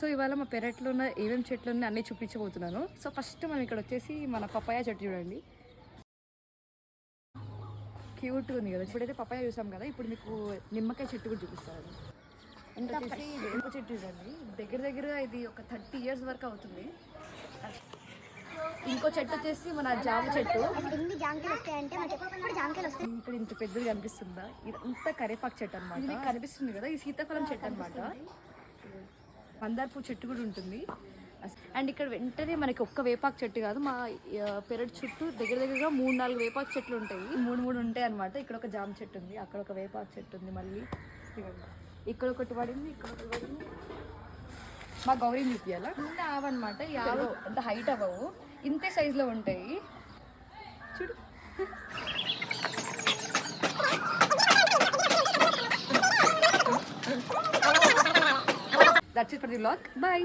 So ఇవాళ మా పెరట్లో ఉన్న ఏమేమి చెట్లు ఉన్నాయి అన్నీ చూపించబోతున్నాను. సో ఫస్ట్ మనం ఇక్కడ వచ్చేసి మన పపాయ చెట్టు చూడండి, క్యూట్గా ఉంది కదా. ఇప్పుడైతే పపాయ చూసాం కదా, ఇప్పుడు మీకు నిమ్మకాయ చెట్టు కూడా చూపిస్తాను. ఇంకా వచ్చేసి వేప చెట్టు చూడండి, దగ్గర దగ్గర ఇది ఒక 30 years వరకు అవుతుంది. ఇంకో చెట్టు వచ్చేసి మన జామ చెట్టు, ఇక్కడ ఇంత పెద్దది కనిపిస్తుందా, ఇదంతా కరేపాకు చెట్టు అనమాట. ఇది కనిపిస్తుంది కదా, ఈ సీతాఫలం చెట్టు అనమాట. మందార పువ్వు చెట్టు కూడా ఉంటుంది. అండ్ ఇక్కడ వెంటనే మనకి ఒక్క వేపాకు చెట్టు కాదు, మా పెరటి చుట్టూ దగ్గర దగ్గరగా 3-4 వేపాకు చెట్లు ఉంటాయి. 3 ఉంటాయి అనమాట. ఇక్కడ ఒక జామ చెట్టు ఉంది, అక్కడ ఒక వేపాకు చెట్టు ఉంది, మళ్ళీ ఇక్కడ ఒకటి పడింది, ఇక్కడ ఒకటి పడింది. మా గౌరీ చూపియాలా ఆవన్నమాట. ఈ ఆవు అంత హైట్ అవ్వవు, ఇంతే సైజులో ఉంటాయి చూడు. That's it for the vlog. Bye.